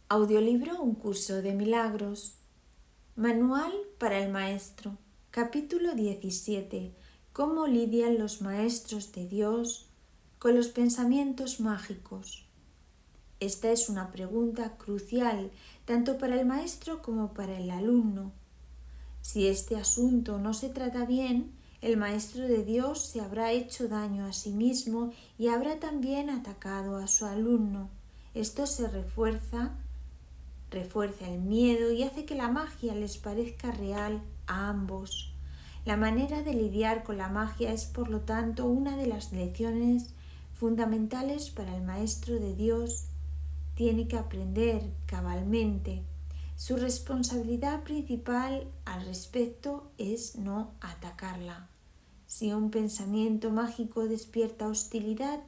Audiolibro Un curso de milagros. Manual para el maestro. Capítulo 17. Cómo lidian los maestros de Dios con los pensamientos mágicos. Esta es una pregunta crucial tanto para el maestro como para el alumno. Si este asunto no se trata bien, el maestro de Dios se habrá hecho daño a sí mismo y habrá también atacado a su alumno. Esto refuerza el miedo y hace que la magia les parezca real a ambos. La manera de lidiar con la magia es, por lo tanto, una de las lecciones fundamentales para el maestro de Dios. Tiene que aprender cabalmente. Su responsabilidad principal al respecto es no atacarla. Si un pensamiento mágico despierta hostilidad,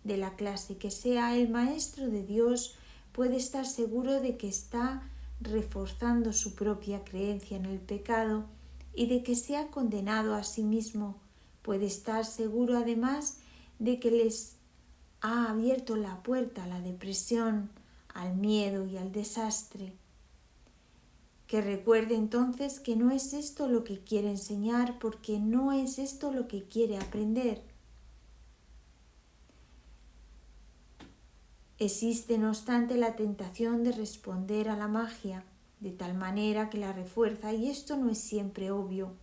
de la clase que sea, el maestro de Dios puede estar seguro de que está reforzando su propia creencia en el pecado y de que se ha condenado a sí mismo. Puede estar seguro además de que les ha abierto la puerta a la depresión, al miedo y al desastre. Que recuerde entonces que no es esto lo que quiere enseñar, porque no es esto lo que quiere aprender. Existe, no obstante, la tentación de responder a la magia, de tal manera que la refuerza, y esto no es siempre obvio.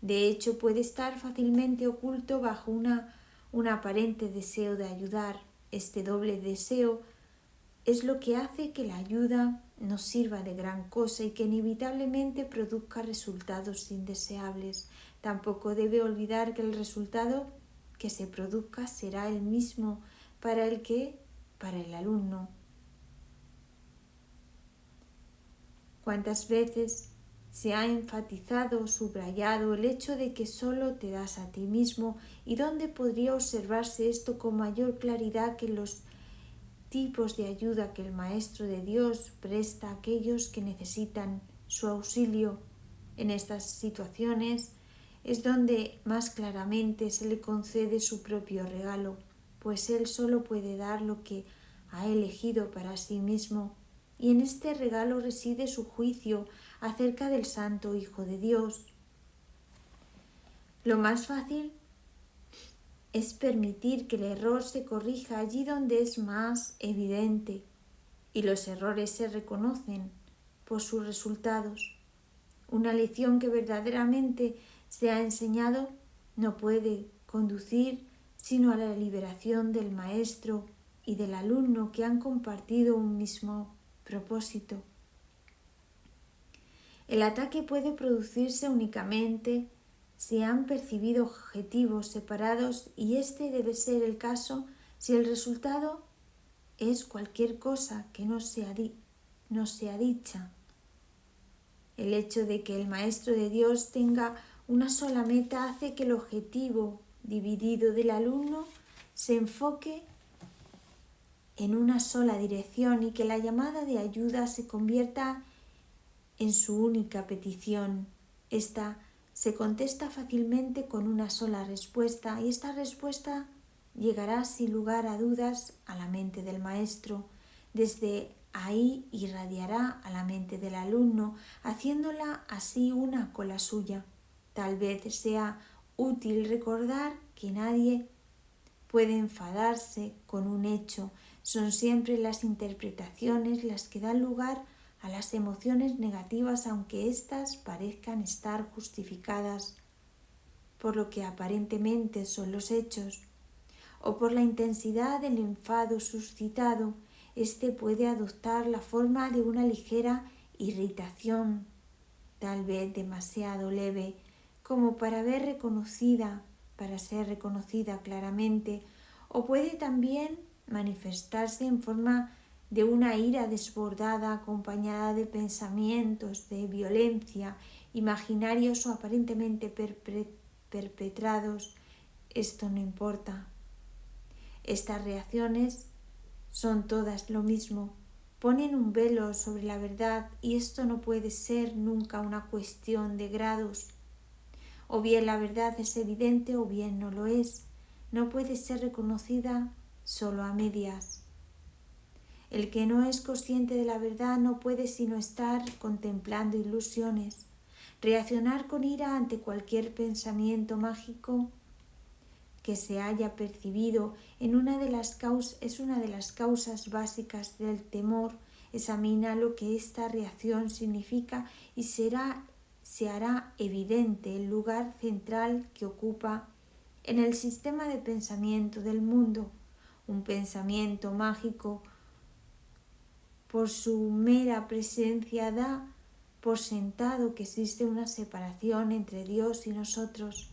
De hecho, puede estar fácilmente oculto bajo un aparente deseo de ayudar. Este doble deseo es lo que hace que la ayuda no sirva de gran cosa y que inevitablemente produzca resultados indeseables. Tampoco debe olvidar que el resultado que se produzca será el mismo para el alumno. ¿Cuántas veces se ha enfatizado o subrayado el hecho de que solo te das a ti mismo, y dónde podría observarse esto con mayor claridad que los tipos de ayuda que el Maestro de Dios presta a aquellos que necesitan su auxilio? En estas situaciones es donde más claramente se le concede su propio regalo, pues Él solo puede dar lo que ha elegido para sí mismo, y en este regalo reside su juicio acerca del Santo Hijo de Dios. Lo más fácil es permitir que el error se corrija allí donde es más evidente, y los errores se reconocen por sus resultados. Una lección que verdaderamente se ha enseñado no puede conducir sino a la liberación del maestro y del alumno, que han compartido un mismo propósito. El ataque puede producirse únicamente si han percibido objetivos separados, y este debe ser el caso si el resultado es cualquier cosa que no sea dicha. El hecho de que el Maestro de Dios tenga una sola meta hace que el objetivo dividido del alumno se enfoque en una sola dirección y que la llamada de ayuda se convierta en su única petición. Esta se contesta fácilmente con una sola respuesta, y esta respuesta llegará sin lugar a dudas a la mente del maestro. Desde ahí irradiará a la mente del alumno, haciéndola así una con la suya. Tal vez sea útil recordar que nadie puede enfadarse con un hecho. Son siempre las interpretaciones las que dan lugar a las emociones negativas, aunque éstas parezcan estar justificadas por lo que aparentemente son los hechos, o por la intensidad del enfado suscitado. Este puede adoptar la forma de una ligera irritación, tal vez demasiado leve como para ser reconocida claramente, o puede también manifestarse en forma de una ira desbordada acompañada de pensamientos de violencia, imaginarios o aparentemente perpetrados. Esto no importa. Estas reacciones son todas lo mismo. Ponen un velo sobre la verdad, y esto no puede ser nunca una cuestión de grados. O bien la verdad es evidente o bien no lo es. No puede ser reconocida solo a medias. El que no es consciente de la verdad no puede sino estar contemplando ilusiones. Reaccionar con ira ante cualquier pensamiento mágico que se haya percibido es una de las causas básicas del temor. Examina lo que esta reacción significa y se hará evidente el lugar central que ocupa en el sistema de pensamiento del mundo. Un pensamiento mágico, por su mera presencia, da por sentado que existe una separación entre Dios y nosotros.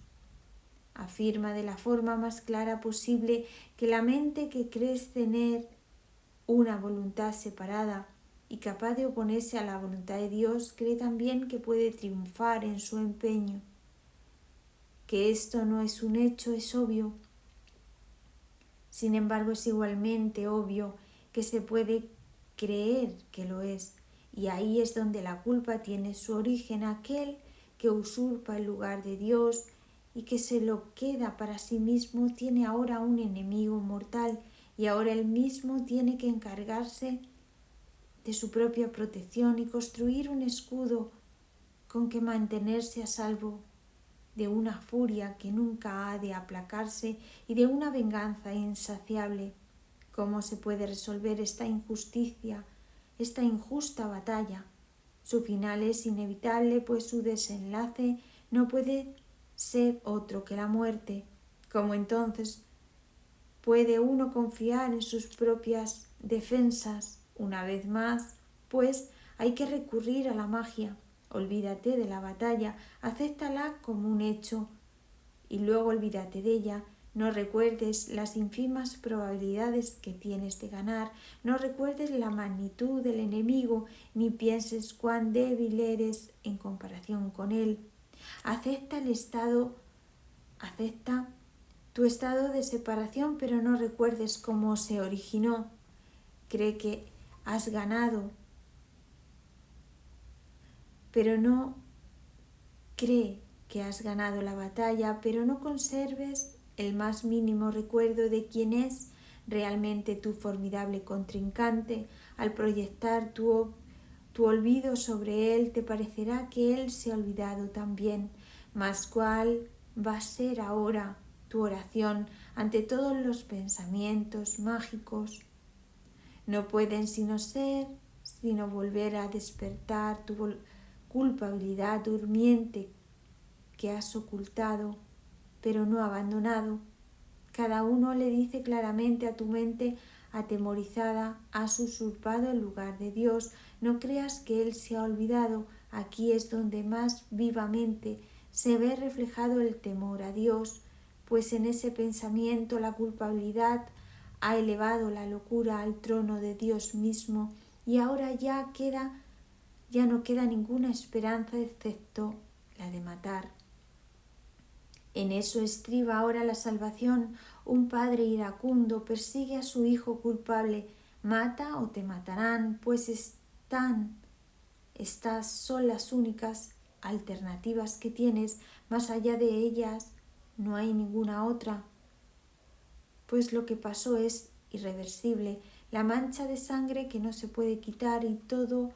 Afirma de la forma más clara posible que la mente que cree tener una voluntad separada y capaz de oponerse a la voluntad de Dios, cree también que puede triunfar en su empeño. Que esto no es un hecho es obvio. Sin embargo, es igualmente obvio que se puede creer que lo es, y ahí es donde la culpa tiene su origen. Aquel que usurpa el lugar de Dios y que se lo queda para sí mismo tiene ahora un enemigo mortal, y ahora él mismo tiene que encargarse de su propia protección y construir un escudo con que mantenerse a salvo de una furia que nunca ha de aplacarse y de una venganza insaciable. ¿Cómo se puede resolver esta injusticia, esta injusta batalla? Su final es inevitable, pues su desenlace no puede ser otro que la muerte. ¿Cómo entonces puede uno confiar en sus propias defensas? Una vez más, pues, hay que recurrir a la magia. Olvídate de la batalla, acéptala como un hecho y luego olvídate de ella. No recuerdes las ínfimas probabilidades que tienes de ganar, no recuerdes la magnitud del enemigo, ni pienses cuán débil eres en comparación con él. Acepta tu estado de separación, pero no recuerdes cómo se originó. Cree que has ganado, pero no cree que has ganado la batalla, pero no conserves el más mínimo recuerdo de quién es realmente tu formidable contrincante. Al proyectar tu olvido sobre él, te parecerá que él se ha olvidado también. Mas ¿cuál va a ser ahora tu oración ante todos los pensamientos mágicos? No pueden sino volver a despertar tu culpabilidad durmiente que has ocultado, pero no abandonado. Cada uno le dice claramente a tu mente atemorizada: has usurpado el lugar de Dios. No creas que Él se ha olvidado. Aquí es donde más vivamente se ve reflejado el temor a Dios, pues en ese pensamiento la culpabilidad ha elevado la locura al trono de Dios mismo, y ahora ya no queda ninguna esperanza excepto la de matar. En eso estriba ahora la salvación. Un padre iracundo persigue a su hijo culpable. Mata o te matarán, pues estas son las únicas alternativas que tienes. Más allá de ellas no hay ninguna otra, pues lo que pasó es irreversible, la mancha de sangre que no se puede quitar, y todo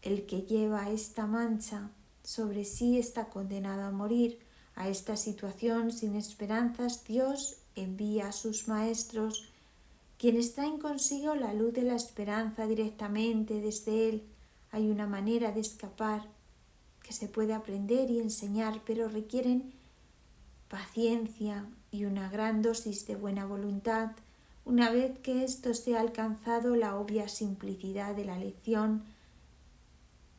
el que lleva esta mancha sobre sí está condenado a morir. A esta situación sin esperanzas, Dios envía a sus maestros, quienes traen consigo la luz de la esperanza directamente desde Él. Hay una manera de escapar que se puede aprender y enseñar, pero requieren paciencia y una gran dosis de buena voluntad. Una vez que esto se ha alcanzado, la obvia simplicidad de la lección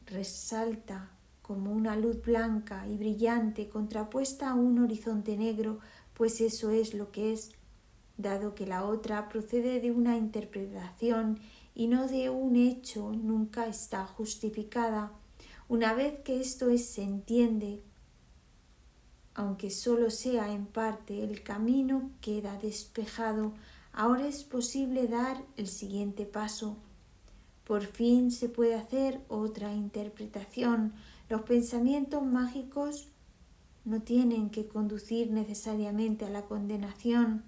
resalta como una luz blanca y brillante contrapuesta a un horizonte negro, pues eso es lo que es, dado que la otra procede de una interpretación y no de un hecho, nunca está justificada. Una vez que esto se entiende, aunque solo sea en parte, el camino queda despejado. Ahora es posible dar el siguiente paso. Por fin se puede hacer otra interpretación. Los pensamientos mágicos no tienen que conducir necesariamente a la condenación,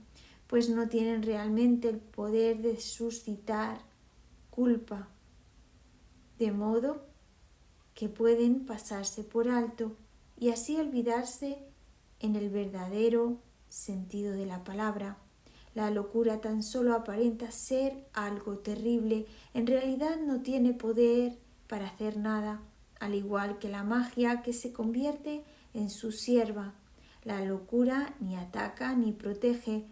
pues no tienen realmente el poder de suscitar culpa, de modo que pueden pasarse por alto y así olvidarse en el verdadero sentido de la palabra. La locura tan solo aparenta ser algo terrible, en realidad no tiene poder para hacer nada, al igual que la magia que se convierte en su sierva. La locura ni ataca ni protege.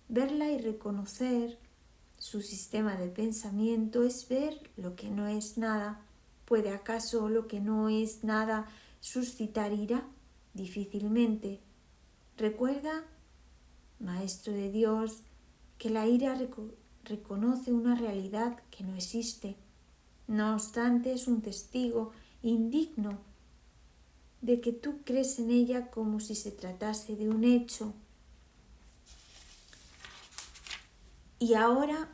Verla y reconocer su sistema de pensamiento es ver lo que no es nada. ¿Puede acaso lo que no es nada suscitar ira? Difícilmente. Recuerda, Maestro de Dios, que la ira reconoce una realidad que no existe. No obstante, es un testigo indigno de que tú crees en ella como si se tratase de un hecho. Y ahora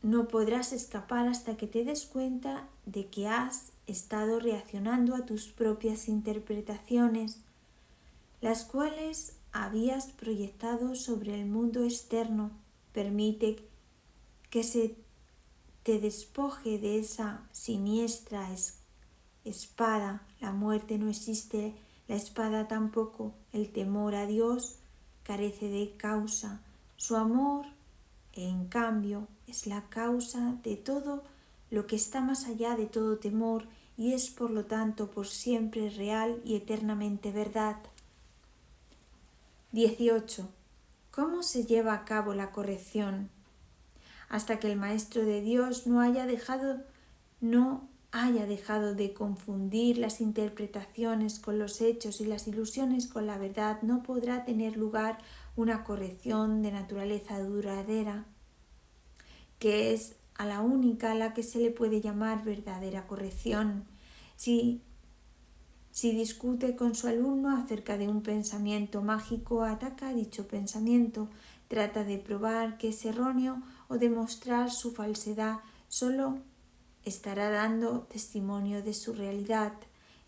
no podrás escapar hasta que te des cuenta de que has estado reaccionando a tus propias interpretaciones, las cuales habías proyectado sobre el mundo externo. Permite que se te despoje de esa siniestra espada. La muerte no existe, la espada tampoco. El temor a Dios carece de causa. Su amor, en cambio, es la causa de todo lo que está más allá de todo temor y es por lo tanto por siempre real y eternamente verdad. 18. ¿Cómo se lleva a cabo la corrección? Hasta que el Maestro de Dios no haya dejado de confundir las interpretaciones con los hechos y las ilusiones con la verdad, no podrá tener lugar una corrección de naturaleza duradera, que es a la única a la que se le puede llamar verdadera corrección. Si discute con su alumno acerca de un pensamiento mágico, ataca dicho pensamiento, trata de probar que es erróneo o demostrar su falsedad, solo estará dando testimonio de su realidad.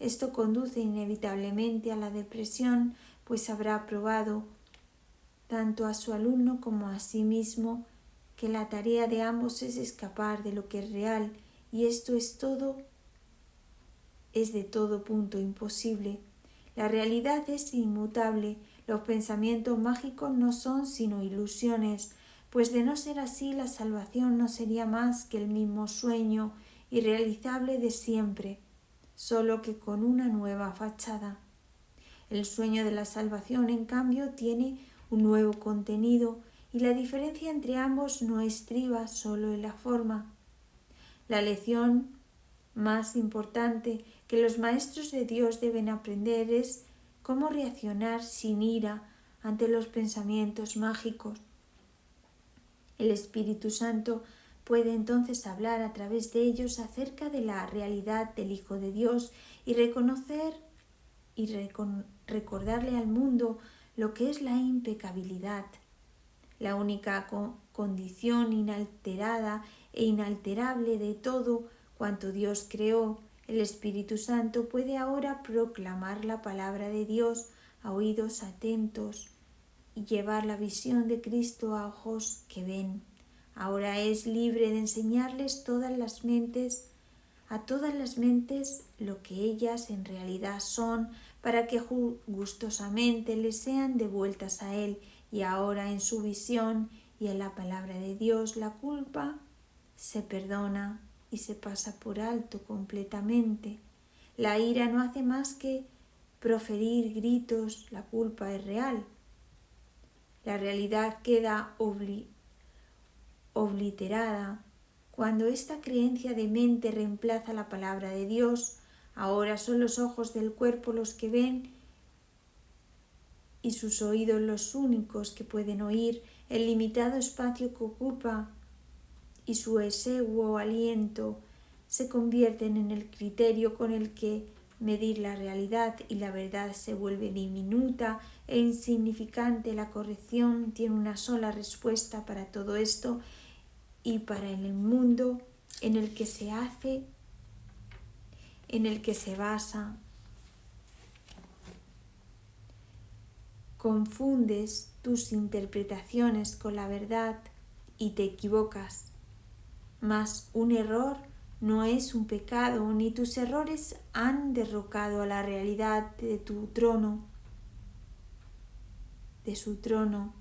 Esto conduce inevitablemente a la depresión, pues habrá probado tanto a su alumno como a sí mismo que la tarea de ambos es escapar de lo que es real, y esto es de todo punto imposible. La realidad es inmutable, los pensamientos mágicos no son sino ilusiones, pues de no ser así la salvación no sería más que el mismo sueño irrealizable de siempre, solo que con una nueva fachada. El sueño de la salvación, en cambio, tiene un nuevo contenido y la diferencia entre ambos no estriba solo en la forma. La lección más importante que los maestros de Dios deben aprender es cómo reaccionar sin ira ante los pensamientos mágicos. El Espíritu Santo puede entonces hablar a través de ellos acerca de la realidad del Hijo de Dios y reconocer y recordarle al mundo lo que es la impecabilidad, la única condición inalterada e inalterable de todo cuanto Dios creó. El Espíritu Santo puede ahora proclamar la palabra de Dios a oídos atentos y llevar la visión de Cristo a ojos que ven. Ahora es libre de enseñarles a todas las mentes lo que ellas en realidad son, para que gustosamente les sean devueltas a Él. Y ahora en su visión y en la palabra de Dios la culpa se perdona y se pasa por alto completamente. La ira no hace más que proferir gritos, la culpa es real. La realidad queda obliterada cuando esta creencia de mente reemplaza la palabra de Dios. Ahora son los ojos del cuerpo los que ven y sus oídos los únicos que pueden oír. El limitado espacio que ocupa y su exiguo aliento se convierten en el criterio con el que medir la realidad, y la verdad se vuelve diminuta e insignificante. La corrección tiene una sola respuesta para todo esto y para el mundo en el que se basa. Confundes tus interpretaciones con la verdad y te equivocas. Mas un error no es un pecado, ni tus errores han derrocado a la realidad de tu trono, de su trono.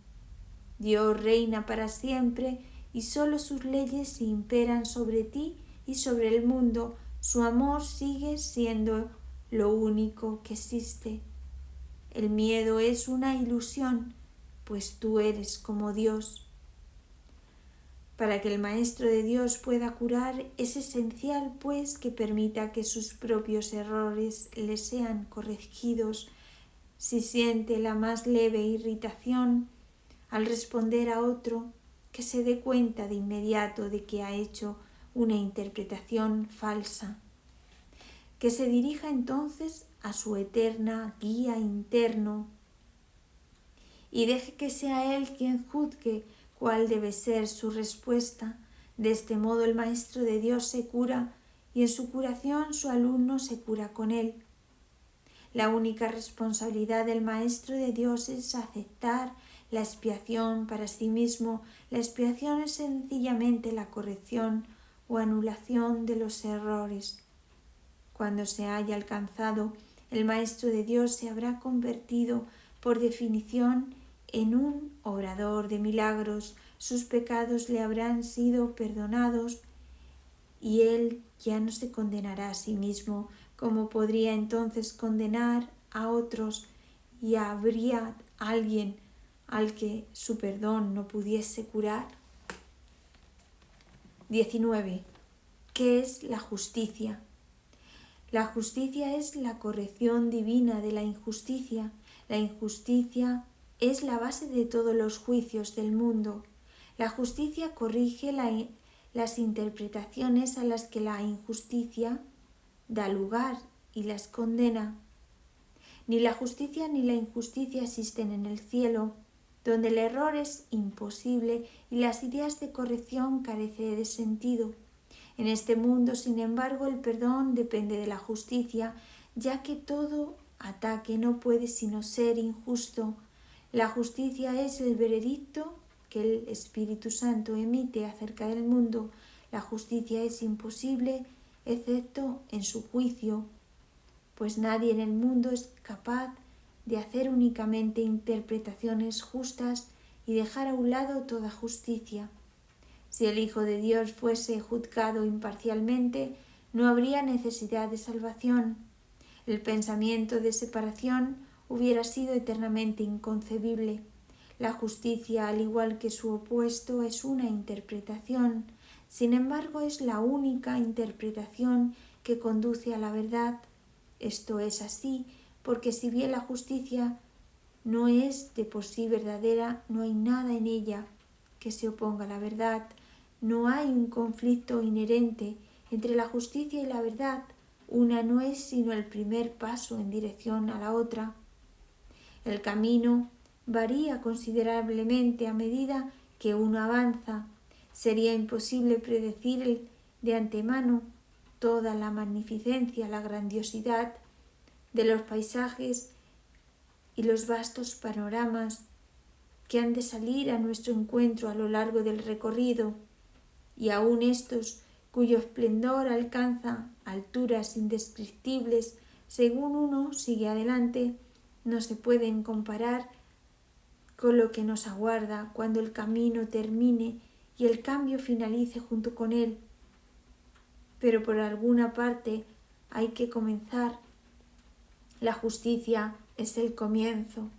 Dios reina para siempre y solo sus leyes imperan sobre ti y sobre el mundo. Su amor sigue siendo lo único que existe. El miedo es una ilusión, pues tú eres como Dios. Para que el Maestro de Dios pueda curar, es esencial, pues, que permita que sus propios errores le sean corregidos. Si siente la más leve irritación al responder a otro, que se dé cuenta de inmediato de que ha hecho una interpretación falsa. Que se dirija entonces a su eterna guía interno y deje que sea él quien juzgue cuál debe ser su respuesta. De este modo el Maestro de Dios se cura y en su curación su alumno se cura con él. La única responsabilidad del Maestro de Dios es aceptar la expiación para sí mismo. La expiación es sencillamente la corrección o anulación de los errores. Cuando se haya alcanzado, el Maestro de Dios se habrá convertido, por definición, en un obrador de milagros. Sus pecados le habrán sido perdonados y él ya no se condenará a sí mismo, como podría entonces condenar a otros, y habría alguien al que su perdón no pudiese curar. 19. ¿Qué es la justicia? La justicia es la corrección divina de la injusticia. La injusticia es la base de todos los juicios del mundo. La justicia corrige las interpretaciones a las que la injusticia da lugar y las condena. Ni la justicia ni la injusticia existen en el cielo, donde el error es imposible y las ideas de corrección carecen de sentido. En este mundo, sin embargo, el perdón depende de la justicia, ya que todo ataque no puede sino ser injusto. La justicia es el veredicto que el Espíritu Santo emite acerca del mundo. La justicia es imposible, excepto en su juicio, pues nadie en el mundo es capaz de hacer únicamente interpretaciones justas y dejar a un lado toda justicia. Si el Hijo de Dios fuese juzgado imparcialmente, no habría necesidad de salvación. El pensamiento de separación hubiera sido eternamente inconcebible. La justicia, al igual que su opuesto, es una interpretación. Sin embargo, es la única interpretación que conduce a la verdad. Esto es así porque si bien la justicia no es de por sí verdadera, no hay nada en ella que se oponga a la verdad. No hay un conflicto inherente entre la justicia y la verdad. Una no es sino el primer paso en dirección a la otra. El camino varía considerablemente a medida que uno avanza. Sería imposible predecir de antemano toda la magnificencia, la grandiosidad de los paisajes y los vastos panoramas que han de salir a nuestro encuentro a lo largo del recorrido. Y aun estos, cuyo esplendor alcanza alturas indescriptibles según uno sigue adelante, no se pueden comparar con lo que nos aguarda cuando el camino termine y el cambio finalice junto con él. Pero por alguna parte hay que comenzar. La justicia es el comienzo.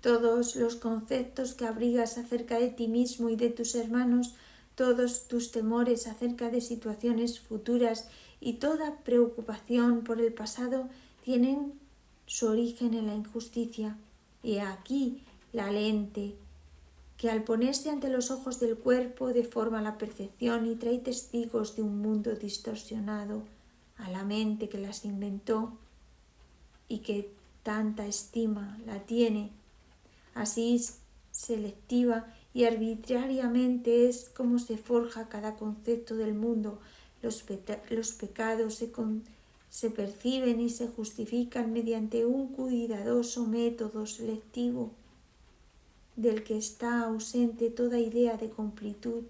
Todos los conceptos que abrigas acerca de ti mismo y de tus hermanos, todos tus temores acerca de situaciones futuras y toda preocupación por el pasado tienen su origen en la injusticia. Y aquí la lente que al ponerse ante los ojos del cuerpo deforma la percepción y trae testigos de un mundo distorsionado a la mente que las inventó y que tanta estima la tiene. Así selectiva y arbitrariamente es como se forja cada concepto del mundo. Los pecados se perciben y se justifican mediante un cuidadoso método selectivo del que está ausente toda idea de completud.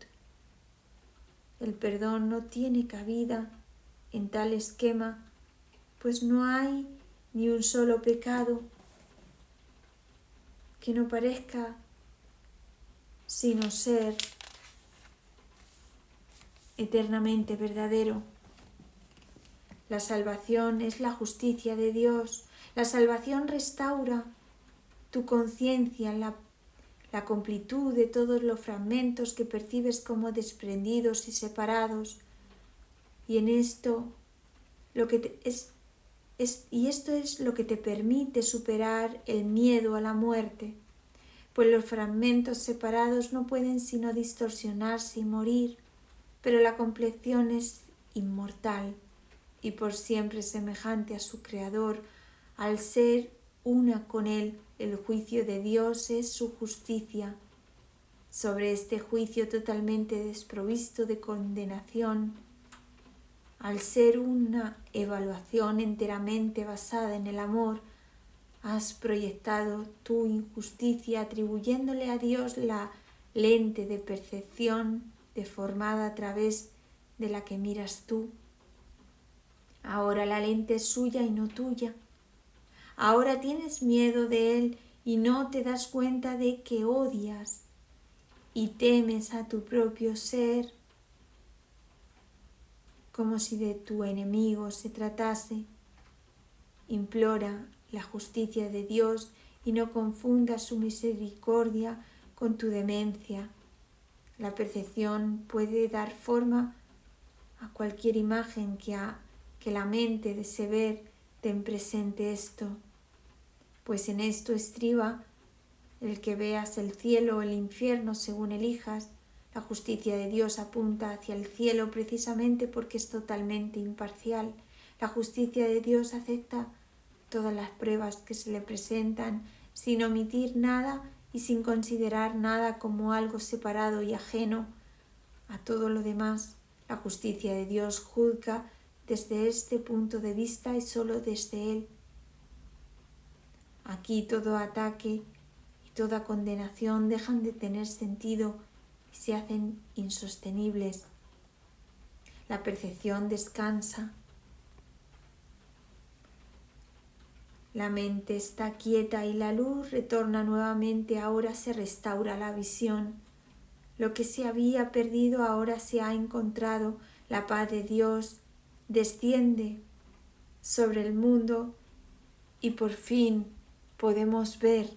el perdón no tiene cabida en tal esquema, pues no hay ni un solo pecado que no parezca sino ser eternamente verdadero. La salvación es la justicia de Dios. La salvación restaura tu conciencia, la completud de todos los fragmentos que percibes como desprendidos y separados. Y en esto esto es lo que te permite superar el miedo a la muerte, pues los fragmentos separados no pueden sino distorsionarse y morir, pero la compleción es inmortal y por siempre semejante a su Creador. Al ser una con Él, el juicio de Dios es su justicia. Sobre este juicio totalmente desprovisto de condenación, al ser una evaluación enteramente basada en el amor, has proyectado tu injusticia atribuyéndole a Dios la lente de percepción deformada a través de la que miras tú. Ahora la lente es suya y no tuya. Ahora tienes miedo de Él y no te das cuenta de que odias y temes a tu propio ser como si de tu enemigo se tratase. Implora la justicia de Dios y no confundas su misericordia con tu demencia. La percepción puede dar forma a cualquier imagen que la mente desee ver. Ten presente esto, pues en esto estriba el que veas el cielo o el infierno según elijas. La justicia de Dios apunta hacia el cielo precisamente porque es totalmente imparcial. La justicia de Dios acepta todas las pruebas que se le presentan sin omitir nada y sin considerar nada como algo separado y ajeno a todo lo demás. La justicia de Dios juzga desde este punto de vista y solo desde Él. Aquí todo ataque y toda condenación dejan de tener sentido y se hacen insostenibles. La percepción descansa. La mente está quieta y la luz retorna nuevamente. Ahora se restaura la visión. Lo que se había perdido ahora se ha encontrado. La paz de Dios desciende sobre el mundo y por fin podemos ver